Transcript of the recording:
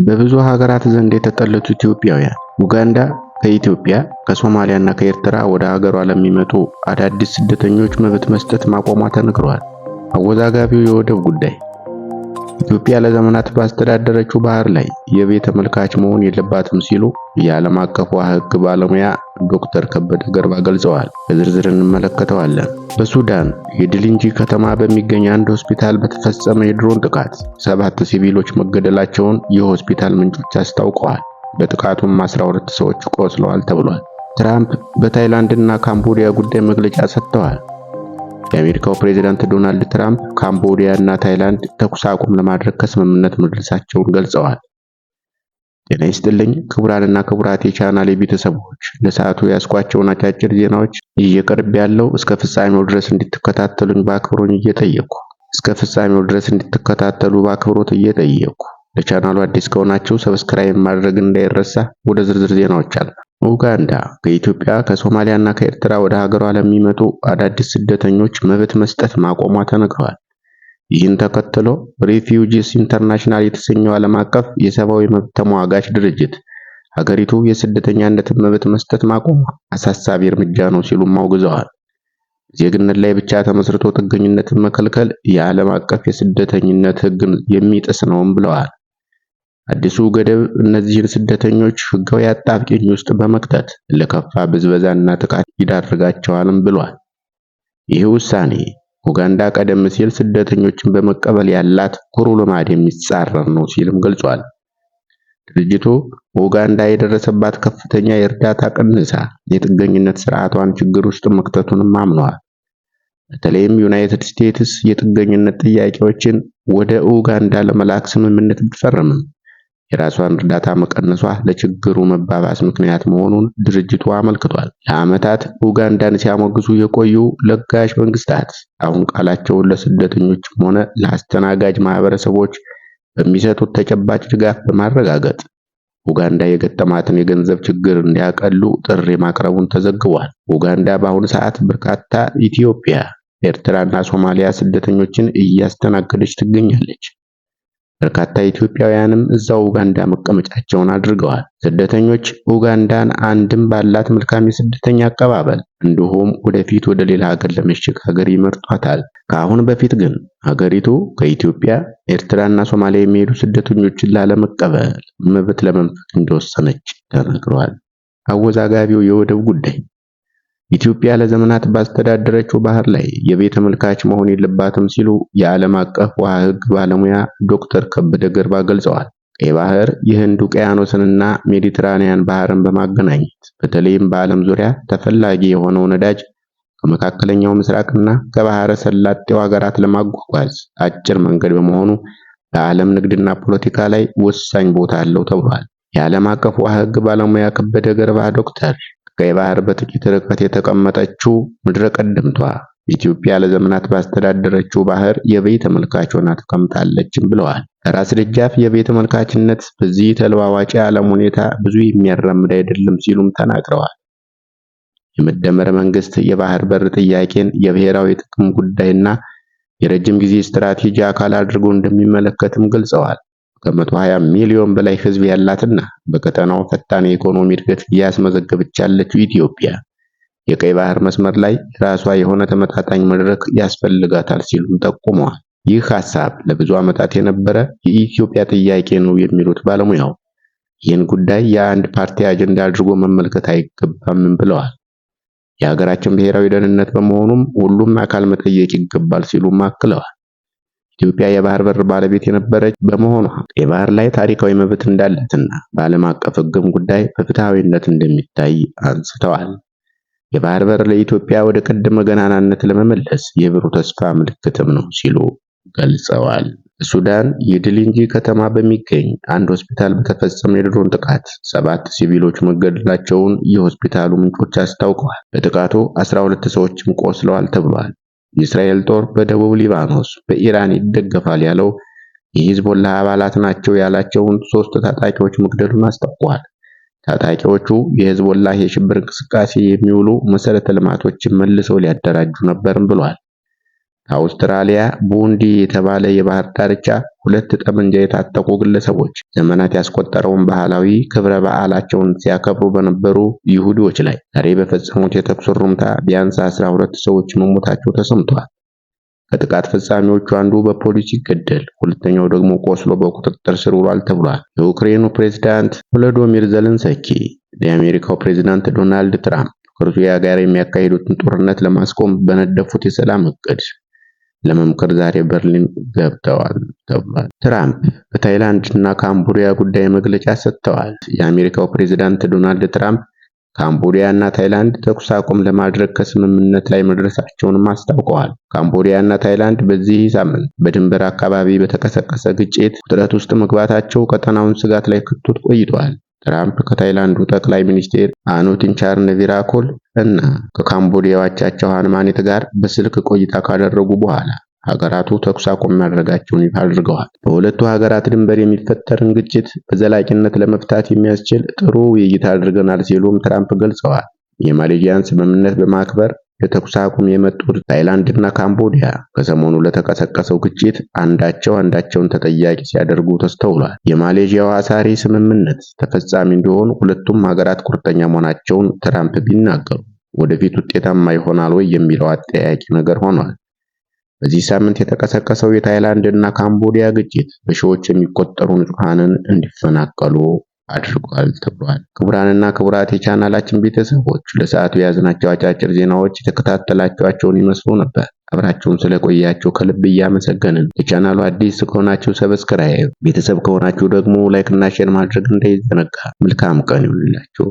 በብዙ ሀገራት ዘንድ የተጠሉት ኢትዮጵያውያን ኡጋንዳ ከኢትዮጵያ ከሶማሊያና ከኤርትራ ወደ ሀገሯ ለሚመጡ አዳዲስ ስደተኞች መብት መስጠት ማቆሟ ተነግሯል። አወዛጋቢው የወደብ ጉዳይ ኢትዮጵያ ለዘመናት ባስተዳደረችው ባህር ላይ የቤት ተመልካች መሆን የለባትም ሲሉ የዓለም አቀፉ ሕግ ባለሙያ ዶክተር ከበደ ገርባ ገልጸዋል። በዝርዝር እንመለከተዋለን። በሱዳን የድልንጂ ከተማ በሚገኝ አንድ ሆስፒታል በተፈጸመ የድሮን ጥቃት 7 ሲቪሎች መገደላቸውን የሆስፒታል ምንጮች አስታውቀዋል። በጥቃቱም 12 ሰዎች ቆስለዋል ተብሏል። ትራምፕ በታይላንድና ካምቦዲያ ጉዳይ መግለጫ ሰጥተዋል። የአሜሪካው ፕሬዝዳንት ዶናልድ ትራምፕ ካምቦዲያ እና ታይላንድ ተኩስ አቁም ለማድረግ ከስምምነት መድረሳቸውን ገልጸዋል። ጤና ይስጥልኝ ክቡራንና ክቡራት የቻናሌ ቤተሰቦች፣ ለሰዓቱ ያስኳቸውን አጫጭር ዜናዎች እየቀርብ ያለው እስከ ፍጻሜው ድረስ እንድትከታተሉኝ በአክብሮት እየጠየቁ ለቻናሉ አዲስ ከሆናችሁ ሰብስክራይብ ማድረግ እንዳይረሳ። ወደ ዝርዝር ዜናዎች አለ። ኡጋንዳ ከኢትዮጵያ ከሶማሊያና ከኤርትራ ወደ ሀገሯ ለሚመጡ አዳዲስ ስደተኞች መብት መስጠት ማቆሟ ተነግሯል። ይህን ተከትሎ ሪፊውጂስ ኢንተርናሽናል የተሰኘው ዓለም አቀፍ የሰብአዊ መብት ተሟጋች ድርጅት ሀገሪቱ የስደተኛነትን መብት መስጠት ማቆሟ አሳሳቢ እርምጃ ነው ሲሉም አውግዘዋል። ዜግነት ላይ ብቻ ተመስርቶ ጥገኝነትን መከልከል የዓለም አቀፍ የስደተኝነት ሕግን የሚጥስ ነውም ብለዋል። አዲሱ ገደብ እነዚህን ስደተኞች ሕጋዊ አጣብቂኝ ውስጥ በመክተት ለከፋ ብዝበዛና ጥቃት ይዳርጋቸዋልም ብሏል። ይህ ውሳኔ ኡጋንዳ ቀደም ሲል ስደተኞችን በመቀበል ያላት ኩሩ ልማድ የሚጻረር ነው ሲልም ገልጿል። ድርጅቱ ኡጋንዳ የደረሰባት ከፍተኛ የእርዳታ ቅነሳ የጥገኝነት ስርዓቷን ችግር ውስጥ መክተቱንም አምኗል። በተለይም ዩናይትድ ስቴትስ የጥገኝነት ጥያቄዎችን ወደ ኡጋንዳ ለመላክ ስምምነት ብትፈርምም የራሷን እርዳታ መቀነሷ ለችግሩ መባባስ ምክንያት መሆኑን ድርጅቱ አመልክቷል። ለዓመታት ኡጋንዳን ሲያሞግሱ የቆዩ ለጋሽ መንግስታት አሁን ቃላቸውን ለስደተኞችም ሆነ ለአስተናጋጅ ማህበረሰቦች በሚሰጡት ተጨባጭ ድጋፍ በማረጋገጥ ኡጋንዳ የገጠማትን የገንዘብ ችግር እንዲያቀሉ ጥሪ ማቅረቡን ተዘግቧል። ኡጋንዳ በአሁኑ ሰዓት በርካታ ኢትዮጵያ፣ ኤርትራና ሶማሊያ ስደተኞችን እያስተናገደች ትገኛለች። በርካታ ኢትዮጵያውያንም እዛው ኡጋንዳ መቀመጫቸውን አድርገዋል። ስደተኞች ኡጋንዳን አንድም ባላት መልካም የስደተኛ አቀባበል እንዲሁም ወደፊት ወደ ሌላ ሀገር ለመሸጋገር ይመርጧታል። ከአሁን በፊት ግን ሀገሪቱ ከኢትዮጵያ፣ ኤርትራና ሶማሊያ የሚሄዱ ስደተኞችን ላለመቀበል መብት ለመንፈግ እንደወሰነች ተነግሯል። አወዛጋቢው የወደብ ጉዳይ ኢትዮጵያ ለዘመናት ባስተዳደረችው ባህር ላይ የቤት ተመልካች መሆን የለባትም ሲሉ የዓለም አቀፍ ውሃ ሕግ ባለሙያ ዶክተር ከበደ ገርባ ገልጸዋል። ቀይ ባህር የህንድ ውቅያኖስንና ሜዲትራኒያን ባህርን በማገናኘት በተለይም በዓለም ዙሪያ ተፈላጊ የሆነው ነዳጅ ከመካከለኛው ምስራቅና ከባህረ ሰላጤው ሀገራት ለማጓጓዝ አጭር መንገድ በመሆኑ በዓለም ንግድና ፖለቲካ ላይ ወሳኝ ቦታ አለው ተብሏል። የዓለም አቀፍ ውሃ ሕግ ባለሙያ ከበደ ገርባ ዶክተር ቀይ ባህር በጥቂት ርቀት የተቀመጠችው ምድረ ቀደምቷ ኢትዮጵያ ለዘመናት ባስተዳደረችው ባህር የበይ ተመልካች ሆና ተቀምጣለችም ብለዋል። ራስ ደጃፍ የበይ ተመልካችነት በዚህ ተለዋዋጭ ዓለም ሁኔታ ብዙ የሚያራምድ አይደለም ሲሉም ተናግረዋል። የመደመር መንግስት የባህር በር ጥያቄን የብሔራዊ ጥቅም ጉዳይና የረጅም ጊዜ ስትራቴጂ አካል አድርጎ እንደሚመለከትም ገልጸዋል። ከ120 ሚሊዮን በላይ ህዝብ ያላትና በቀጠናው ፈጣን የኢኮኖሚ እድገት እያስመዘገበች ያለችው ኢትዮጵያ የቀይ ባህር መስመር ላይ ራሷ የሆነ ተመጣጣኝ መድረክ ያስፈልጋታል ሲሉም ጠቁመዋል። ይህ ሐሳብ ለብዙ ዓመታት የነበረ የኢትዮጵያ ጥያቄ ነው የሚሉት ባለሙያው ይህን ጉዳይ የአንድ ፓርቲ አጀንዳ አድርጎ መመልከት አይገባም ብለዋል። የሀገራችን ብሔራዊ ደህንነት በመሆኑም ሁሉም አካል መጠየቅ ይገባል ሲሉም አክለዋል። ኢትዮጵያ የባህር በር ባለቤት የነበረች በመሆኗ የባህር ላይ ታሪካዊ መብት እንዳላትና በዓለም አቀፍ ሕግም ጉዳይ በፍትሃዊነት እንደሚታይ አንስተዋል። የባህር በር ለኢትዮጵያ ወደ ቀደመ ገናናነት ለመመለስ የብሩህ ተስፋ ምልክትም ነው ሲሉ ገልጸዋል። በሱዳን የድልንጂ ከተማ በሚገኝ አንድ ሆስፒታል በተፈጸመ የድሮን ጥቃት 7 ሲቪሎች መገደላቸውን የሆስፒታሉ ምንጮች አስታውቀዋል። በጥቃቱ 12 ሰዎችም ቆስለዋል ተብሏል። የእስራኤል ጦር በደቡብ ሊባኖስ በኢራን ይደገፋል ያለው የሂዝቦላ አባላት ናቸው ያላቸውን 3 ታጣቂዎች መግደሉን አስታውቋል። ታጣቂዎቹ የሂዝቦላ የሽብር እንቅስቃሴ የሚውሉ መሰረተ ልማቶችን መልሰው ሊያደራጁ ነበርም ብሏል። አውስትራሊያ ቡንዲ የተባለ የባህር ዳርቻ ሁለት ጠመንጃ የታጠቁ ግለሰቦች ዘመናት ያስቆጠረውን ባህላዊ ክብረ በዓላቸውን ሲያከብሩ በነበሩ ይሁዲዎች ላይ ዛሬ በፈጸሙት የተኩስ ሩምታ ቢያንስ 12 ሰዎች መሞታቸው ተሰምቷል። ከጥቃት ፈጻሚዎቹ አንዱ በፖሊስ ሲገደል፣ ሁለተኛው ደግሞ ቆስሎ በቁጥጥር ስር ውሏል ተብሏል። የዩክሬኑ ፕሬዝዳንት ቮሎዶሚር ዘለንስኪ የአሜሪካው ፕሬዝዳንት ዶናልድ ትራምፕ ከሩሲያ ጋር የሚያካሂዱትን ጦርነት ለማስቆም በነደፉት የሰላም እቅድ ለመምከር ዛሬ በርሊን ገብተዋል ተብሏል። ትራምፕ በታይላንድ እና ካምቦዲያ ጉዳይ መግለጫ ሰጥተዋል። የአሜሪካው ፕሬዝዳንት ዶናልድ ትራምፕ ካምቦዲያ እና ታይላንድ ተኩስ አቁም ለማድረግ ከስምምነት ላይ መድረሳቸውንም አስታውቀዋል። ካምቦዲያ እና ታይላንድ በዚህ ሳምንት በድንበር አካባቢ በተቀሰቀሰ ግጭት ውጥረት ውስጥ መግባታቸው ቀጠናውን ስጋት ላይ ከቶት ቆይቷል። ትራምፕ ከታይላንዱ ጠቅላይ ሚኒስትር አኑቲን ቻርነቪራኮል እና ከካምቦዲያው አቻቸው ሃኑማኔት ጋር በስልክ ቆይታ ካደረጉ በኋላ ሀገራቱ ተኩስ አቁም ማድረጋቸውን ይፋ አድርገዋል። በሁለቱ ሀገራት ድንበር የሚፈጠርን ግጭት በዘላቂነት ለመፍታት የሚያስችል ጥሩ ውይይት አድርገናል ሲሉም ትራምፕ ገልጸዋል። የማሌዥያን ስምምነት በማክበር ለተኩስ አቁም የመጡት ታይላንድ እና ካምቦዲያ ከሰሞኑ ለተቀሰቀሰው ግጭት አንዳቸውን ተጠያቂ ሲያደርጉ ተስተውሏል። የማሌዥያው አሳሪ ስምምነት ተፈጻሚ እንዲሆን ሁለቱም ሀገራት ቁርጠኛ መሆናቸውን ትራምፕ ቢናገሩ ወደፊት ውጤታማ ይሆናል ወይ የሚለው አጠያቂ ነገር ሆኗል። በዚህ ሳምንት የተቀሰቀሰው የታይላንድ እና ካምቦዲያ ግጭት በሺዎች የሚቆጠሩ ንጹሃንን እንዲፈናቀሉ አድርጓል ተብሏል። ክቡራንና ክቡራት የቻናላችን ቤተሰቦች ለሰዓቱ የያዝናቸው አጫጭር ዜናዎች የተከታተላችኋቸውን ይመስሉ ነበር። አብራችሁን ስለቆያችሁ ከልብ እያመሰገንን ለቻናሉ አዲስ ከሆናችሁ ሰብስክራይብ፣ ቤተሰብ ከሆናችሁ ደግሞ ላይክ እና ሼር ማድረግ እንዳይዘነጋ። መልካም ቀን ይሁንላችሁ።